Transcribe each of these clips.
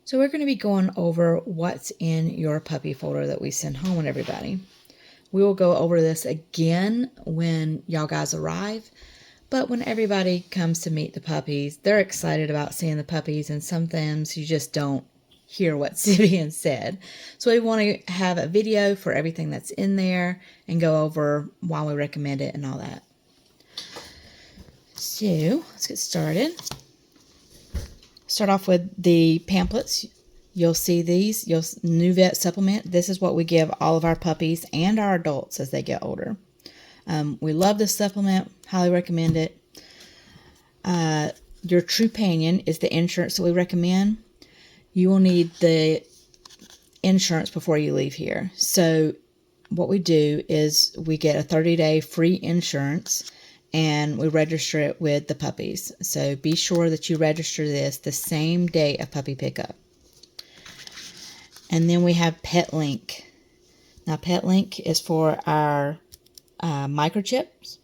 So we're going to be going over what's in your puppy folder that we send home with everybody. We will go over this again when y'all guys arrive, but when everybody comes to meet the puppies, they're excited about seeing the puppies, and sometimes you just don't hear what's being said. So we want to have a video for everything that's in there and go over why we recommend it and all that. So let's get started. Start off with the pamphlets. You'll see these. New vet supplement. This is what we give all of our puppies and our adults as they get older. We love this supplement. Highly recommend it. Your Trupanion is the insurance that we recommend. You will need the insurance before you leave here. So what we do is we get a 30-day free insurance, and we register it with the puppies. So be sure that you register this the same day of puppy pickup. And then we have Pet Link. Now, Pet Link is for our microchips.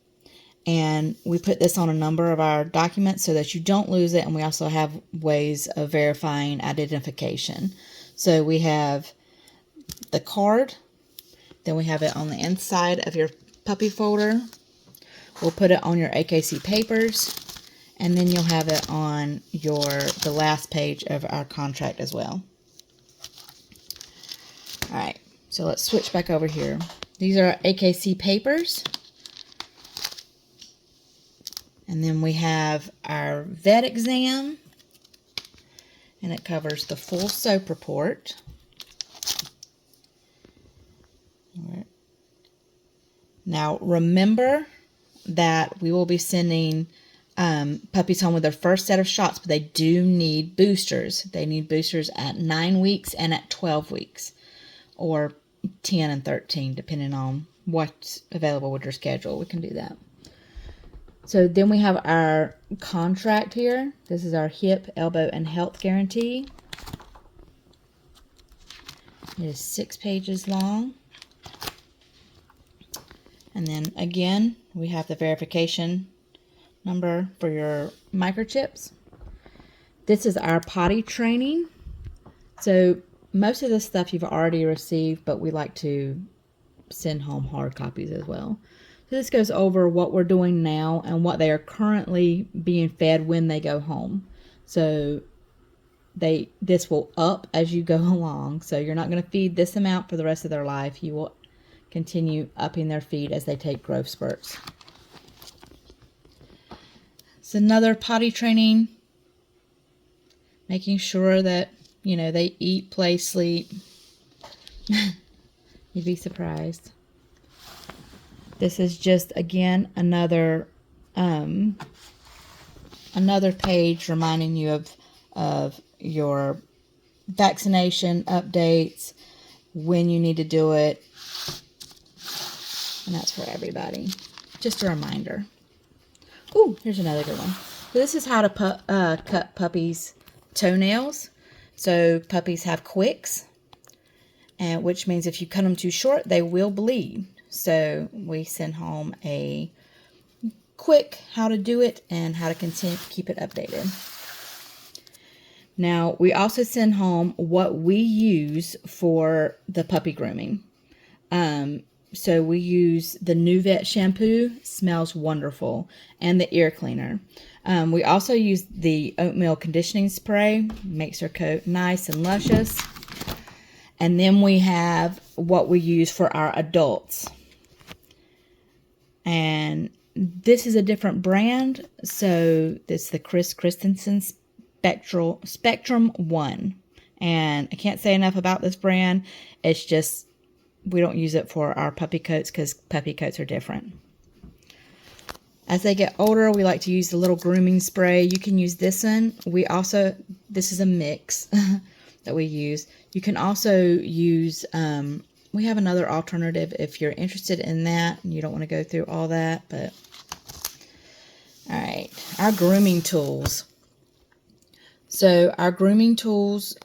And we put this on a number of our documents so that you don't lose it. And we also have ways of verifying identification. So we have the card. Then we have it on the inside of your puppy folder. We'll put it on your AKC papers, and then you'll have it on the last page of our contract as well. All right, so let's switch back over here. These are our AKC papers. And then we have our vet exam, and it covers the full soap report. All right. Now, remember that we will be sending puppies home with their first set of shots, but they do need boosters. They need boosters at 9 weeks and at 12 weeks, or 10 and 13, depending on what's available with your schedule. We can do that. So then we have our contract here. This is our hip, elbow, and health guarantee. It is 6 pages long. And then again, we have the verification number for your microchips. This is our potty training. So most of this stuff you've already received, but we like to send home hard copies as well. So this goes over what we're doing now and what they are currently being fed when they go home. So this will up as you go along. So you're not going to feed this amount for the rest of their life. You will continue upping their feed as they take growth spurts. It's another potty training, making sure that, they eat, play, sleep. You'd be surprised. This is just, again, another page reminding you of your vaccination updates, when you need to do it. And that's for everybody. Just a reminder. Ooh, here's another good one. So this is how to cut puppies' toenails. So puppies have quicks, which means if you cut them too short, they will bleed. So we send home a quick how to do it and how to continue to keep it updated. Now, we also send home what we use for the puppy grooming. So we use the New Vet shampoo, smells wonderful, and the ear cleaner. We also use the oatmeal conditioning spray, makes their coat nice and luscious. And then we have what we use for our adults. And this is a different brand. So this is the Chris Christensen Spectrum 1. And I can't say enough about this brand. It's just, we don't use it for our puppy coats because puppy coats are different. As they get older, we like to use the little grooming spray. You can use this one. This is a mix that we use. You can also use, we have another alternative if you're interested in that and you don't want to go through all that. But all right, our grooming tools. So our grooming tools,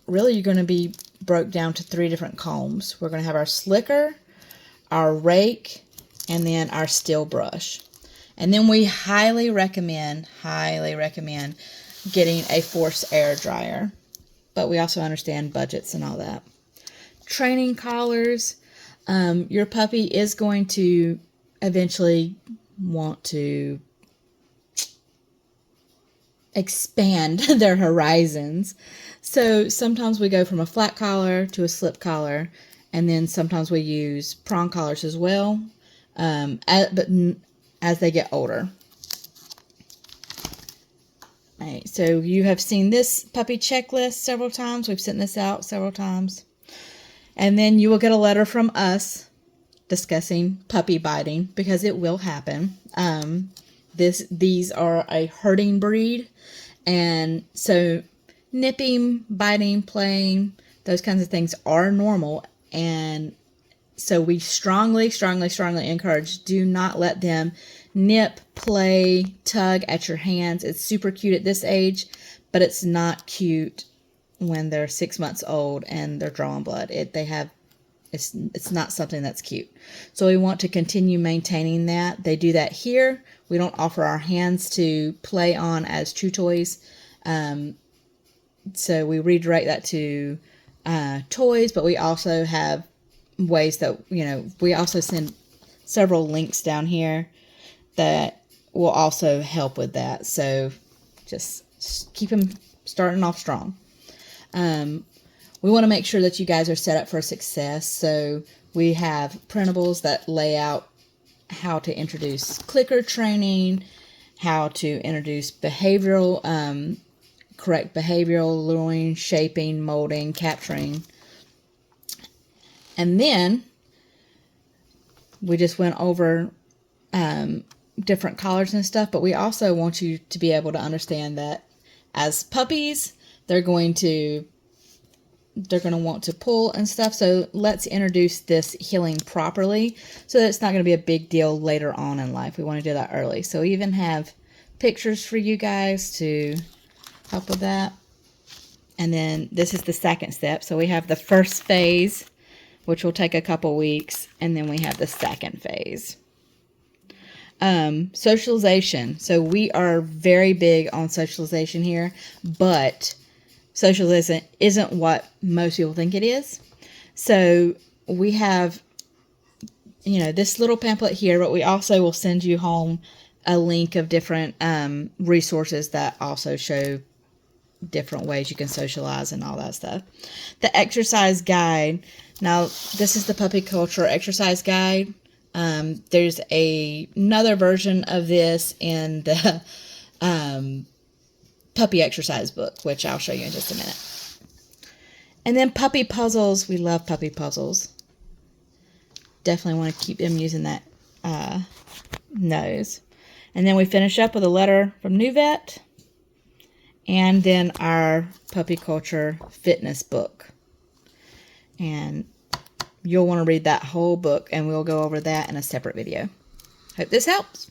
really you're going to be broke down to 3 different combs. We're going to have our slicker, our rake, and then our steel brush. And then we highly recommend getting a force air dryer. but we also understand budgets and all that. Training collars. Your puppy is going to eventually want to expand their horizons. So sometimes we go from a flat collar to a slip collar, and then sometimes we use prong collars as well, but as they get older. All right, so you have seen this puppy checklist several times. We've sent this out several times. And then you will get a letter from us discussing puppy biting, because it will happen. These are a herding breed, and so nipping, biting, playing, those kinds of things are normal. And so we strongly encourage, do not let them nip, play, tug at your hands. It's super cute at this age, but it's not cute when they're 6 months old and they're drawing blood. It's not something that's cute. So we want to continue maintaining that. They do that here. We don't offer our hands to play on as chew toys. So we redirect that to toys, but we also have ways that, we also send several links down here that will also help with that. So just keep them starting off strong. We want to make sure that you guys are set up for success. So we have printables that lay out how to introduce clicker training, how to introduce behavioral, correct behavioral, luring, shaping, molding, capturing. And then we just went over different collars and stuff, but we also want you to be able to understand that as puppies, they're going to want to pull and stuff. So let's introduce this healing properly so that it's not going to be a big deal later on in life. We want to do that early. So we even have pictures for you guys to help with that. And then this is the second step. So we have the first phase, which will take a couple weeks. And then we have the second phase. Socialization. So we are very big on socialization here, but socialization isn't what most people think it is. So we have, this little pamphlet here, but we also will send you home a link of different resources that also show different ways you can socialize and all that stuff. The exercise guide. Now, this is the puppy culture exercise guide. There's another version of this in the puppy exercise book, which I'll show you in just a minute. And then puppy puzzles. We love puppy puzzles. Definitely want to keep them using that nose. And then we finish up with a letter from New Vet. And then our puppy culture fitness book. And you'll want to read that whole book, and we'll go over that in a separate video. Hope this helps.